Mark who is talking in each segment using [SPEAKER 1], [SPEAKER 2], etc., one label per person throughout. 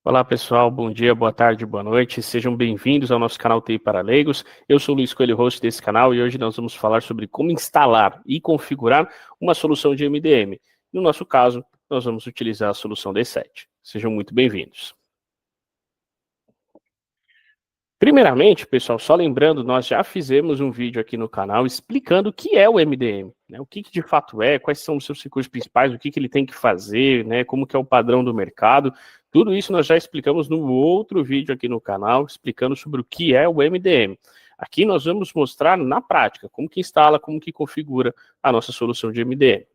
[SPEAKER 1] Olá pessoal, bom dia, boa tarde, boa noite, sejam bem-vindos ao nosso canal TI para Leigos. Eu sou o Luiz Coelho, host desse canal, e hoje nós vamos falar sobre como instalar e configurar uma solução de MDM. No nosso caso, nós vamos utilizar a solução D7. Sejam muito bem-vindos. Primeiramente, pessoal, só lembrando, nós já fizemos um vídeo aqui no canal explicando o que é o MDM, né? O que de fato é, quais são os seus recursos principais, o que ele tem que fazer, né? Como que é o padrão do mercado. Tudo isso nós já explicamos no outro vídeo aqui no canal, explicando sobre o que é o MDM. Aqui nós vamos mostrar na prática como que instala, como que configura a nossa solução de MDM.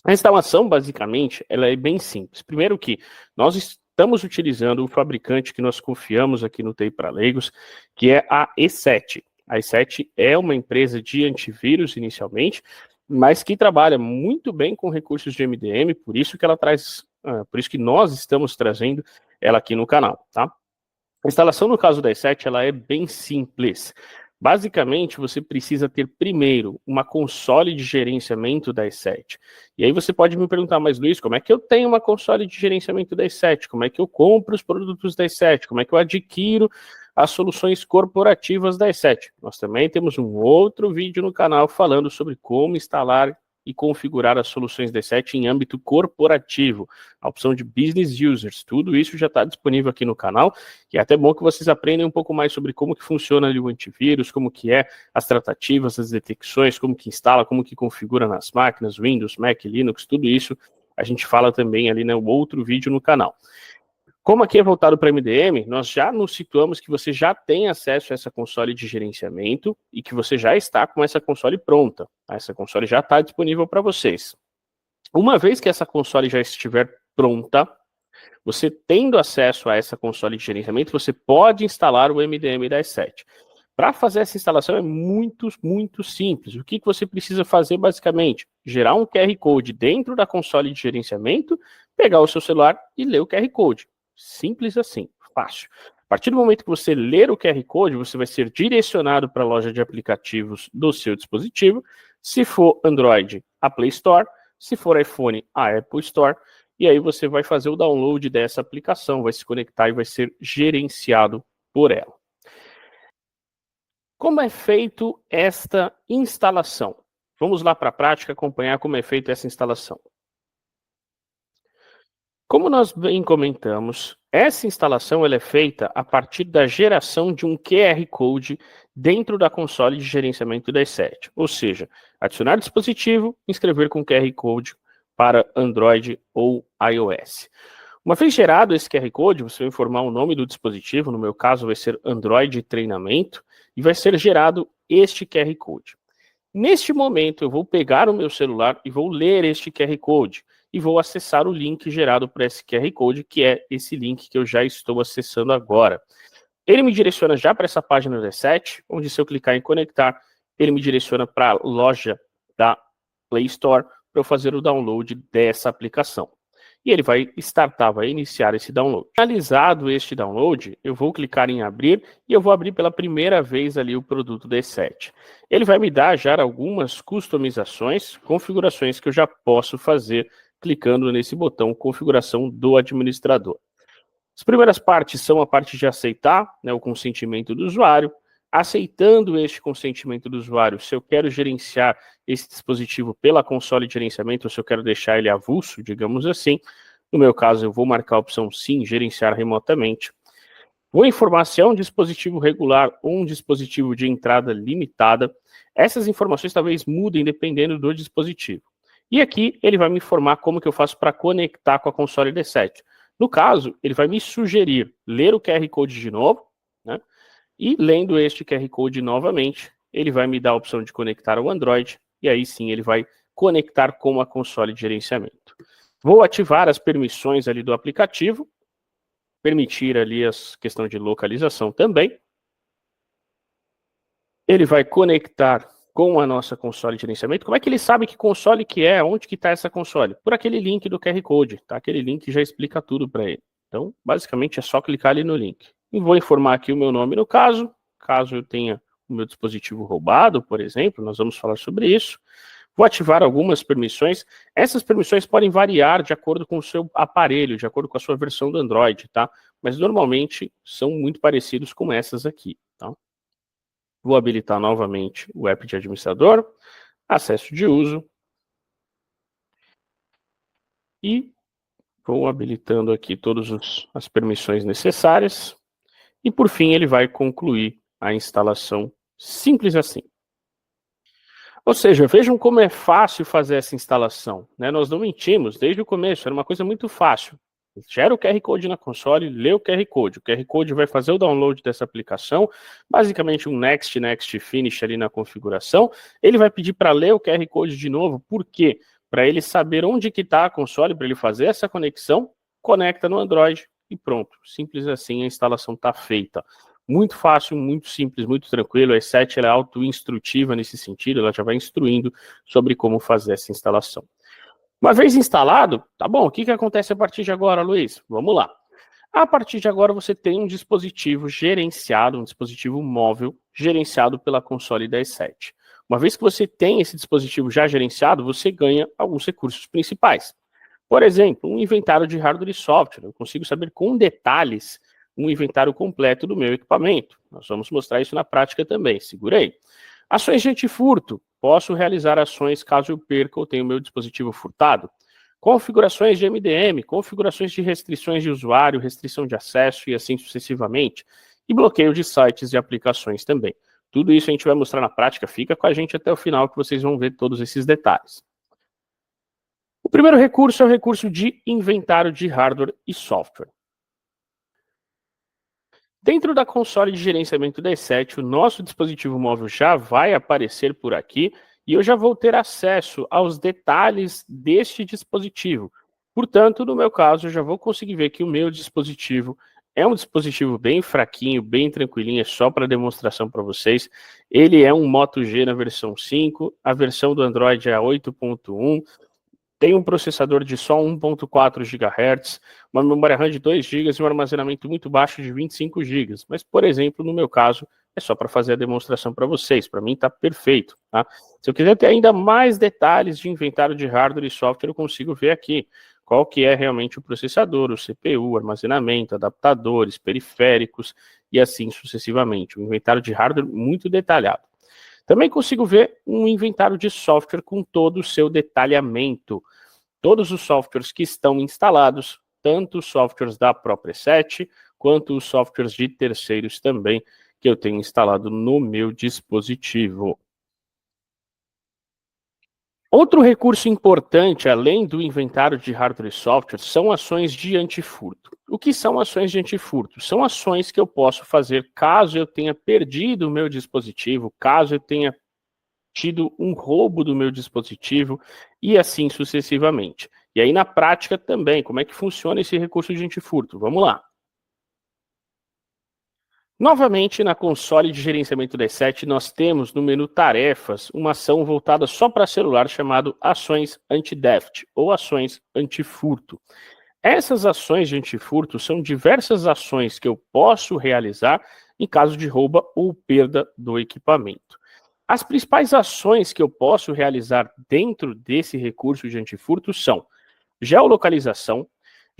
[SPEAKER 1] A instalação, basicamente, ela é bem simples. Primeiro que nós estamos utilizando o fabricante que nós confiamos aqui no TI para Leigos, que é a E7. A E7 é uma empresa de antivírus inicialmente, mas que trabalha muito bem com recursos de MDM, por isso que ela traz, por isso que nós estamos trazendo ela aqui no canal, tá? A instalação no caso da E7, ela é bem simples. Basicamente, você precisa ter primeiro uma console de gerenciamento da E7. E aí você pode me perguntar, mas Luiz, como é que eu tenho uma console de gerenciamento da E7? Como é que eu compro os produtos da E7? Como é que eu adquiro as soluções corporativas da E7? Nós também temos um outro vídeo no canal falando sobre como instalar e configurar as soluções D7 em âmbito corporativo, a opção de Business Users. Tudo isso já está disponível aqui no canal, e é até bom que vocês aprendam um pouco mais sobre como que funciona ali o antivírus, como que é as tratativas, as detecções, como que instala, como que configura nas máquinas, Windows, Mac, Linux, tudo isso a gente fala também ali no outro vídeo no canal. Como aqui é voltado para MDM, nós já nos situamos que você já tem acesso a essa console de gerenciamento e que você já está com essa console pronta. Essa console já está disponível para vocês. Uma vez que essa console já estiver pronta, você tendo acesso a essa console de gerenciamento, você pode instalar o MDM da E7. Para fazer essa instalação é muito simples. O que você precisa fazer basicamente? Gerar um QR Code dentro da console de gerenciamento, pegar o seu celular e ler o QR Code. Simples assim, fácil. A partir do momento que você ler o QR Code, você vai ser direcionado para a loja de aplicativos do seu dispositivo. Se for Android, a Play Store. Se for iPhone, a Apple Store. E aí você vai fazer o download dessa aplicação, vai se conectar e vai ser gerenciado por ela. Como é feito esta instalação? Vamos lá para a prática acompanhar como é feita essa instalação. Como nós bem comentamos, essa instalação ela é feita a partir da geração de um QR Code dentro da console de gerenciamento da E7. Ou seja, adicionar dispositivo, inscrever com QR Code para Android ou iOS. Uma vez gerado esse QR Code, você vai informar o nome do dispositivo, no meu caso vai ser Android Treinamento, e vai ser gerado este QR Code. Neste momento, eu vou pegar o meu celular e vou ler este QR Code e vou acessar o link gerado por esse QR Code, que é esse link que eu já estou acessando agora. Ele me direciona já para essa página do E7, onde se eu clicar em conectar, ele me direciona para a loja da Play Store para eu fazer o download dessa aplicação. E ele vai startar, vai iniciar esse download. Finalizado este download, eu vou clicar em abrir e eu vou abrir pela primeira vez ali o produto da E7. Ele vai me dar já algumas customizações, configurações que eu já posso fazer clicando nesse botão configuração do administrador. As primeiras partes são a parte de aceitar, né, o consentimento do usuário. Aceitando este consentimento do usuário, se eu quero gerenciar esse dispositivo pela console de gerenciamento, ou se eu quero deixar ele avulso, digamos assim, no meu caso eu vou marcar a opção sim, gerenciar remotamente. Vou informar se é um dispositivo regular ou um dispositivo de entrada limitada. Essas informações talvez mudem dependendo do dispositivo. E aqui ele vai me informar como que eu faço para conectar com a console D7. No caso, ele vai me sugerir ler o QR Code de novo, né? E lendo este QR Code novamente, ele vai me dar a opção de conectar ao Android, e aí sim ele vai conectar com a console de gerenciamento. Vou ativar as permissões ali do aplicativo, permitir ali a questão de localização também. Ele vai conectar com a nossa console de gerenciamento. Como é que ele sabe que console que é? Onde que está essa console? Por aquele link do QR Code, tá? Aquele link já explica tudo para ele. Então, basicamente, é só clicar ali no link. E vou informar aqui o meu nome no caso eu tenha o meu dispositivo roubado, por exemplo, nós vamos falar sobre isso. Vou ativar algumas permissões. Essas permissões podem variar de acordo com o seu aparelho, de acordo com a sua versão do Android, tá? mas normalmente são muito parecidos com essas aqui, tá? Vou habilitar novamente o app de administrador, acesso de uso, e vou habilitando aqui todas as permissões necessárias, e por fim ele vai concluir a instalação simples assim. Ou seja, vejam como é fácil fazer essa instalação, né? Nós não mentimos, desde o começo, era uma coisa muito fácil. Gera o QR Code na console, lê o QR Code. O QR Code vai fazer o download dessa aplicação, basicamente um next, next, finish ali na configuração. Ele vai pedir para ler o QR Code de novo, por quê? Para ele saber onde que está a console, para ele fazer essa conexão, conecta no Android e pronto. Simples assim, a instalação está feita. Muito fácil, muito simples, muito tranquilo. A E7 ela é auto-instrutiva nesse sentido, ela já vai instruindo sobre como fazer essa instalação. Uma vez instalado, tá bom, o que acontece a partir de agora, Luiz? Vamos lá. A partir de agora você tem um dispositivo gerenciado, um dispositivo móvel gerenciado pela console da E7. Uma vez que você tem esse dispositivo já gerenciado, você ganha alguns recursos principais. Por exemplo, um inventário de hardware e software. Eu consigo saber com detalhes um inventário completo do meu equipamento. Nós vamos mostrar isso na prática também. Segurei. Ações de antifurto. Posso realizar ações caso eu perca ou tenha o meu dispositivo furtado. Configurações de MDM, configurações de restrições de usuário, restrição de acesso e assim sucessivamente. E bloqueio de sites e aplicações também. Tudo isso a gente vai mostrar na prática. Fica com a gente até o final que vocês vão ver todos esses detalhes. O primeiro recurso é o recurso de inventário de hardware e software. Dentro da console de gerenciamento da E7, o nosso dispositivo móvel já vai aparecer por aqui e eu já vou ter acesso aos detalhes deste dispositivo. Portanto, no meu caso, eu já vou conseguir ver que o meu dispositivo é um dispositivo bem fraquinho, bem tranquilinho, é só para demonstração para vocês. Ele é um Moto G na versão 5, a versão do Android é a 8.1, tem um processador de só 1.4 GHz, uma memória RAM de 2 GB e um armazenamento muito baixo de 25 GB. Mas, por exemplo, no meu caso, é só para fazer a demonstração para vocês. Para mim está perfeito. Tá? Se eu quiser ter ainda mais detalhes de inventário de hardware e software, eu consigo ver aqui qual que é realmente o processador, o CPU, armazenamento, adaptadores, periféricos e assim sucessivamente. Um inventário de hardware muito detalhado. Também consigo ver um inventário de software com todo o seu detalhamento. Todos os softwares que estão instalados, tanto os softwares da própria E7, quanto os softwares de terceiros também, que eu tenho instalado no meu dispositivo. Outro recurso importante, além do inventário de hardware e software, são ações de antifurto. O que são ações de antifurto? São ações que eu posso fazer caso eu tenha perdido o meu dispositivo, caso eu tenha tido um roubo do meu dispositivo e assim sucessivamente. E aí na prática também, como é que funciona esse recurso de antifurto? Vamos lá. Novamente, na console de gerenciamento da E7, nós temos no menu Tarefas uma ação voltada só para celular chamado Ações Anti-Theft ou Ações Antifurto. Essas ações de antifurto são diversas ações que eu posso realizar em caso de roubo ou perda do equipamento. As principais ações que eu posso realizar dentro desse recurso de antifurto são geolocalização.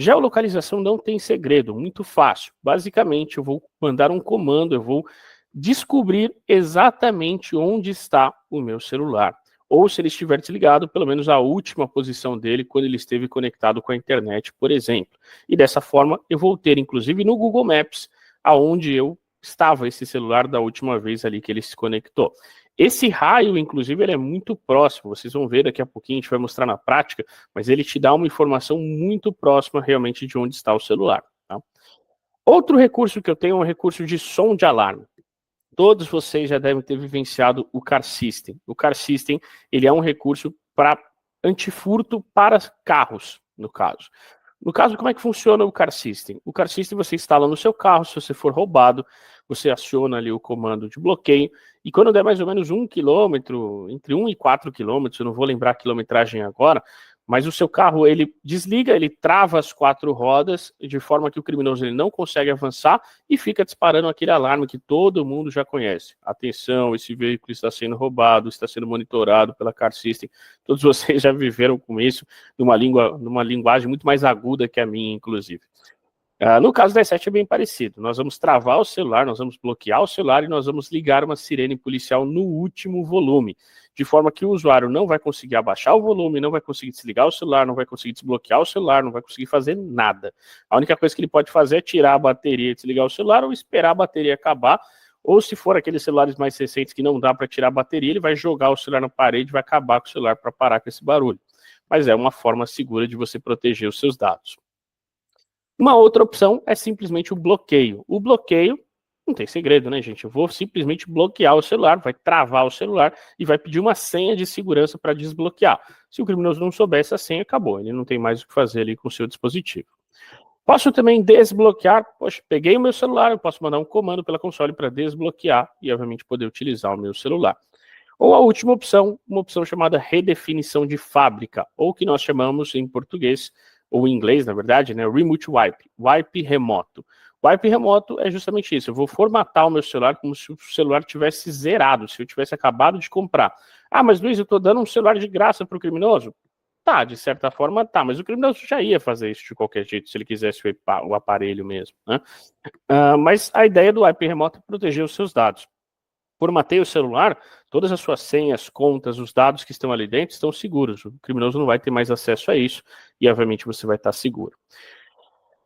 [SPEAKER 1] Geolocalização não tem segredo, muito fácil. Basicamente, eu vou mandar um comando, eu vou descobrir exatamente onde está o meu celular. Ou se ele estiver desligado, pelo menos a última posição dele quando ele esteve conectado com a internet, por exemplo. E dessa forma, eu vou ter, inclusive, no Google Maps, aonde eu estava esse celular da última vez ali que ele se conectou. Esse raio, inclusive, ele é muito próximo. Vocês vão ver daqui a pouquinho, a gente vai mostrar na prática, mas ele te dá uma informação muito próxima realmente de onde está o celular. Tá? Outro recurso que eu tenho é um recurso de som de alarme. Todos vocês já devem ter vivenciado o Car System. O Car System, ele é um recurso para antifurto para carros, no caso. No caso, como é que funciona o Car System? O Car System você instala no seu carro, se você for roubado, você aciona ali o comando de bloqueio, e quando der mais ou menos 1 quilômetro, entre 1 e 4 quilômetros, eu não vou lembrar a quilometragem agora, mas o seu carro, ele desliga, ele trava as 4 rodas, de forma que o criminoso ele não consegue avançar e fica disparando aquele alarme que todo mundo já conhece. Atenção, esse veículo está sendo roubado, está sendo monitorado pela Car System. Todos vocês já viveram com isso, numa linguagem muito mais aguda que a minha, inclusive. No caso da E7 é bem parecido. Nós vamos travar o celular, nós vamos bloquear o celular e nós vamos ligar uma sirene policial no último volume, de forma que o usuário não vai conseguir abaixar o volume, não vai conseguir desligar o celular, não vai conseguir desbloquear o celular, não vai conseguir fazer nada. A única coisa que ele pode fazer é tirar a bateria e desligar o celular ou esperar a bateria acabar, ou se for aqueles celulares mais recentes que não dá para tirar a bateria, ele vai jogar o celular na parede e vai acabar com o celular para parar com esse barulho. Mas é uma forma segura de você proteger os seus dados. Uma outra opção é simplesmente o bloqueio. O bloqueio não tem segredo, né, gente? Eu vou simplesmente bloquear o celular, vai travar o celular e vai pedir uma senha de segurança para desbloquear. Se o criminoso não souber essa senha, acabou. Ele não tem mais o que fazer ali com o seu dispositivo. Posso também desbloquear. Poxa, peguei o meu celular, eu posso mandar um comando pela console para desbloquear e, obviamente, poder utilizar o meu celular. Ou a última opção, uma opção chamada redefinição de fábrica, ou que nós chamamos em português, ou em inglês, na verdade, né, remote wipe, wipe remoto. Wipe remoto é justamente isso, eu vou formatar o meu celular como se o celular tivesse zerado, se eu tivesse acabado de comprar. Ah, mas Luiz, eu estou dando um celular de graça para o criminoso? Tá, de certa forma tá, mas o criminoso já ia fazer isso de qualquer jeito, se ele quisesse o aparelho mesmo, né? Mas a ideia do wipe remoto é proteger os seus dados. Formatei o celular, todas as suas senhas, contas, os dados que estão ali dentro estão seguros. O criminoso não vai ter mais acesso a isso e, obviamente, você vai estar seguro.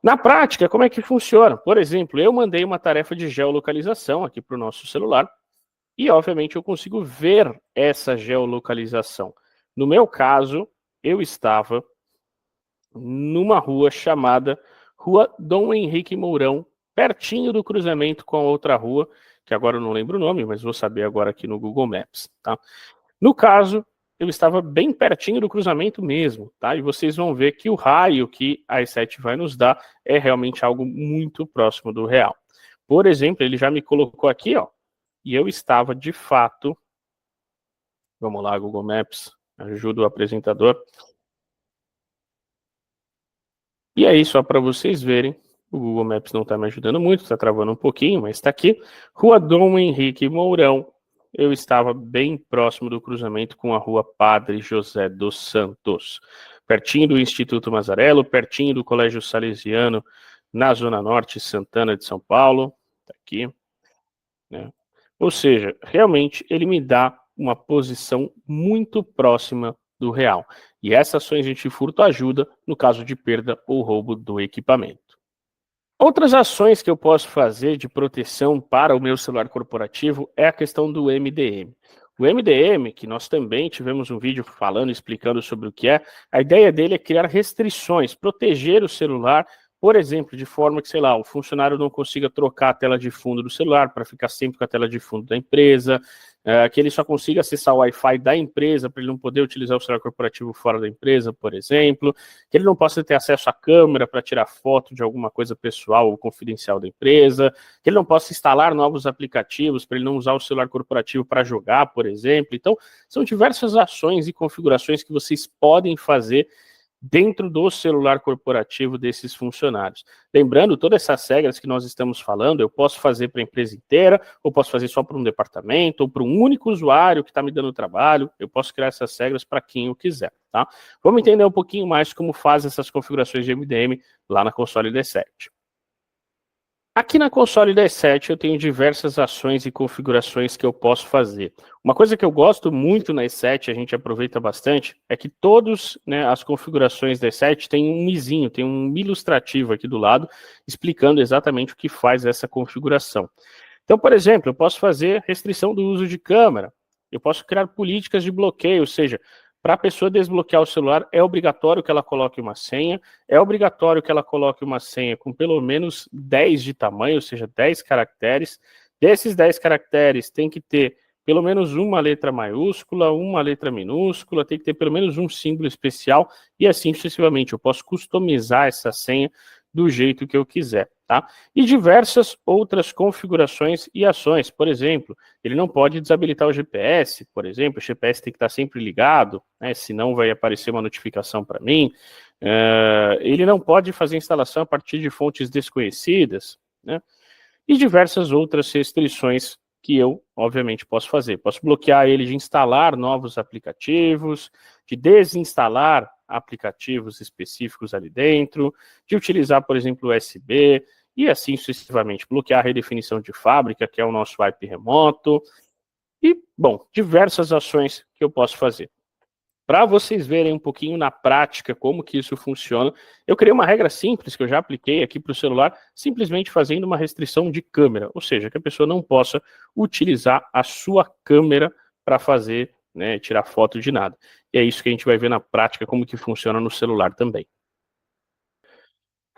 [SPEAKER 1] Na prática, como é que funciona? Por exemplo, eu mandei uma tarefa de geolocalização aqui para o nosso celular e, obviamente, eu consigo ver essa geolocalização. No meu caso, eu estava numa rua chamada Rua Dom Henrique Mourão, pertinho do cruzamento com a outra rua, que agora eu não lembro o nome, mas vou saber agora aqui no Google Maps, tá? No caso, eu estava bem pertinho do cruzamento mesmo, tá? E vocês vão ver que o raio que a E7 vai nos dar é realmente algo muito próximo do real. Por exemplo, ele já me colocou aqui, ó, e eu estava de fato, vamos lá, Google Maps, ajuda o apresentador. E aí, só para vocês verem, o Google Maps não está me ajudando muito, está travando um pouquinho, mas está aqui. Rua Dom Henrique Mourão. Eu estava bem próximo do cruzamento com a Rua Padre José dos Santos, pertinho do Instituto Mazarello, pertinho do Colégio Salesiano, na Zona Norte, Santana de São Paulo. Está aqui, né? Ou seja, realmente ele me dá uma posição muito próxima do real. E essas ações de furto ajuda no caso de perda ou roubo do equipamento. Outras ações que eu posso fazer de proteção para o meu celular corporativo é a questão do MDM. O MDM, que nós também tivemos um vídeo falando, explicando sobre o que é, a ideia dele é criar restrições, proteger o celular, por exemplo, de forma que, sei lá, o funcionário não consiga trocar a tela de fundo do celular para ficar sempre com a tela de fundo da empresa, que ele só consiga acessar o Wi-Fi da empresa para ele não poder utilizar o celular corporativo fora da empresa, por exemplo, que ele não possa ter acesso à câmera para tirar foto de alguma coisa pessoal ou confidencial da empresa, que ele não possa instalar novos aplicativos para ele não usar o celular corporativo para jogar, por exemplo. Então, são diversas ações e configurações que vocês podem fazer dentro do celular corporativo desses funcionários. Lembrando, todas essas regras que nós estamos falando, eu posso fazer para a empresa inteira, ou posso fazer só para um departamento, ou para um único usuário que está me dando trabalho, eu posso criar essas regras para quem eu quiser, tá? Vamos entender um pouquinho mais como faz essas configurações de MDM lá na console D7. Aqui na console D7 eu tenho diversas ações e configurações que eu posso fazer. Uma coisa que eu gosto muito na E7, a gente aproveita bastante, é que todas, né, as configurações da E7 tem um izinho, tem um ilustrativo aqui do lado, explicando exatamente o que faz essa configuração. Então, por exemplo, eu posso fazer restrição do uso de câmera, eu posso criar políticas de bloqueio, ou seja, para a pessoa desbloquear o celular, é obrigatório que ela coloque uma senha, é obrigatório que ela coloque uma senha com pelo menos 10 de tamanho, ou seja, 10 caracteres. Desses 10 caracteres, tem que ter pelo menos uma letra maiúscula, uma letra minúscula, tem que ter pelo menos um símbolo especial, e assim sucessivamente. Eu posso customizar essa senha do jeito que eu quiser, tá? E diversas outras configurações e ações. Por exemplo, ele não pode desabilitar o GPS, por exemplo, o GPS tem que estar sempre ligado, né? Senão vai aparecer uma notificação para mim. Ele não pode fazer instalação a partir de fontes desconhecidas, né? E diversas outras restrições que eu, obviamente, posso fazer. Posso bloquear ele de instalar novos aplicativos, de desinstalar aplicativos específicos ali dentro, de utilizar, por exemplo, o USB, e assim sucessivamente, bloquear a redefinição de fábrica, que é o nosso wipe remoto, e, bom, diversas ações que eu posso fazer. Para vocês verem um pouquinho na prática como que isso funciona, eu criei uma regra simples que eu já apliquei aqui para o celular, simplesmente fazendo uma restrição de câmera, ou seja, que a pessoa não possa utilizar a sua câmera para fazer, né, tirar foto de nada. E é isso que a gente vai ver na prática como que funciona no celular também.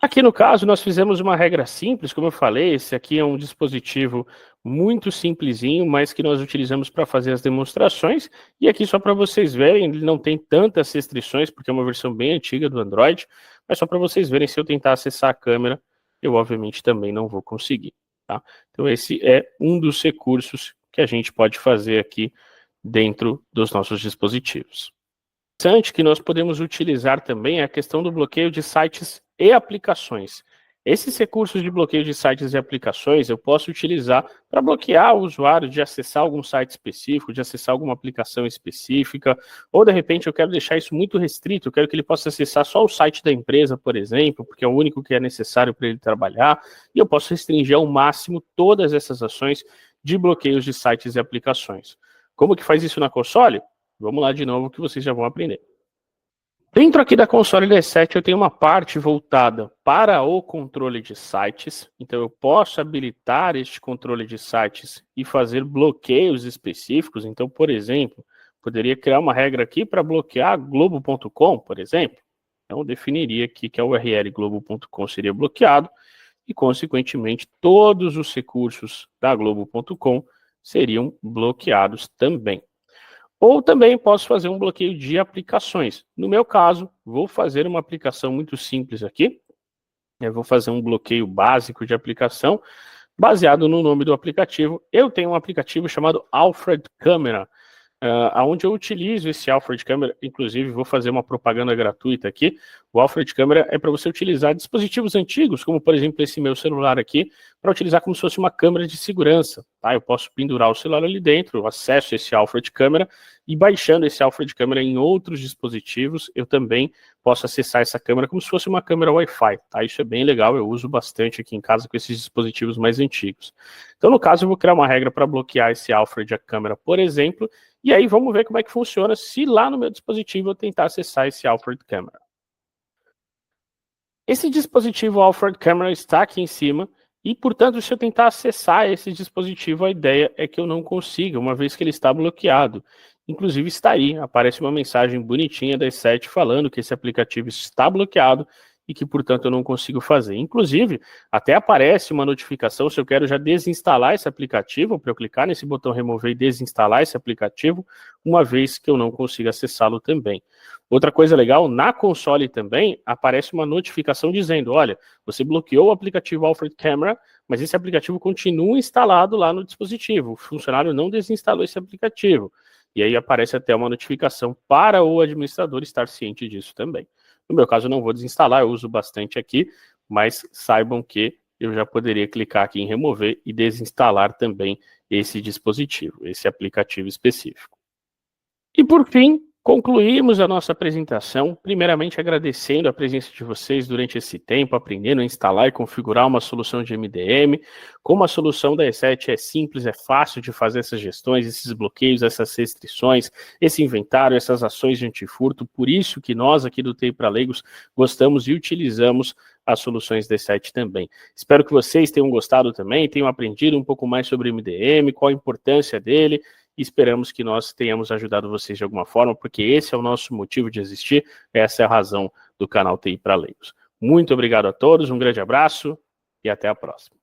[SPEAKER 1] Aqui no caso, nós fizemos uma regra simples, como eu falei, esse aqui é um dispositivo muito simplesinho, mas que nós utilizamos para fazer as demonstrações, e aqui só para vocês verem, ele não tem tantas restrições, porque é uma versão bem antiga do Android, mas só para vocês verem, se eu tentar acessar a câmera, eu obviamente também não vou conseguir, tá? Então esse é um dos recursos que a gente pode fazer aqui dentro dos nossos dispositivos. Interessante que nós podemos utilizar também a questão do bloqueio de sites e aplicações. Esses recursos de bloqueio de sites e aplicações eu posso utilizar para bloquear o usuário de acessar algum site específico, de acessar alguma aplicação específica, ou de repente eu quero deixar isso muito restrito, eu quero que ele possa acessar só o site da empresa, por exemplo, porque é o único que é necessário para ele trabalhar, e eu posso restringir ao máximo todas essas ações de bloqueios de sites e aplicações. Como que faz isso na console? Vamos lá de novo que vocês já vão aprender. Dentro aqui da console D7 eu tenho uma parte voltada para o controle de sites, então eu posso habilitar este controle de sites e fazer bloqueios específicos, então, por exemplo, poderia criar uma regra aqui para bloquear globo.com, por exemplo, então eu definiria aqui que a URL globo.com seria bloqueado e, consequentemente, todos os recursos da globo.com seriam bloqueados também. Ou também posso fazer um bloqueio de aplicações. No meu caso, vou fazer uma aplicação muito simples aqui. Eu vou fazer um bloqueio básico de aplicação, baseado no nome do aplicativo. Eu tenho um aplicativo chamado Alfred Camera, onde eu utilizo esse Alfred Camera, inclusive vou fazer uma propaganda gratuita aqui. O Alfred Camera é para você utilizar dispositivos antigos, como por exemplo esse meu celular aqui, para utilizar como se fosse uma câmera de segurança. Tá? Eu posso pendurar o celular ali dentro, eu acesso esse Alfred Camera e baixando esse Alfred Camera em outros dispositivos, eu também posso acessar essa câmera como se fosse uma câmera Wi-Fi. Tá? Isso é bem legal, eu uso bastante aqui em casa com esses dispositivos mais antigos. Então no caso eu vou criar uma regra para bloquear esse Alfred Camera, por exemplo, e aí vamos ver como é que funciona se lá no meu dispositivo eu tentar acessar esse Alfred Camera. Esse dispositivo Alfred Camera está aqui em cima e, portanto, se eu tentar acessar esse dispositivo, a ideia é que eu não consiga, uma vez que ele está bloqueado. Inclusive está aí, aparece uma mensagem bonitinha da E7 falando que esse aplicativo está bloqueado e que, portanto, eu não consigo fazer. Inclusive, até aparece uma notificação se eu quero já desinstalar esse aplicativo, para eu clicar nesse botão remover e desinstalar esse aplicativo, uma vez que eu não consigo acessá-lo também. Outra coisa legal, na console também aparece uma notificação dizendo, olha, você bloqueou o aplicativo Alfred Camera, mas esse aplicativo continua instalado lá no dispositivo, o funcionário não desinstalou esse aplicativo. E aí aparece até uma notificação para o administrador estar ciente disso também. No meu caso eu não vou desinstalar, eu uso bastante aqui, mas saibam que eu já poderia clicar aqui em remover e desinstalar também esse dispositivo, esse aplicativo específico. E por fim, concluímos a nossa apresentação, primeiramente agradecendo a presença de vocês durante esse tempo, aprendendo a instalar e configurar uma solução de MDM. Como a solução da E7 é simples, é fácil de fazer essas gestões, esses bloqueios, essas restrições, esse inventário, essas ações de antifurto, por isso que nós aqui do TI para Leigos gostamos e utilizamos as soluções da E7 também. Espero que vocês tenham gostado também, tenham aprendido um pouco mais sobre MDM, qual a importância dele, e esperamos que nós tenhamos ajudado vocês de alguma forma, porque esse é o nosso motivo de existir, essa é a razão do canal TI para Leigos. Muito obrigado a todos, um grande abraço e até a próxima.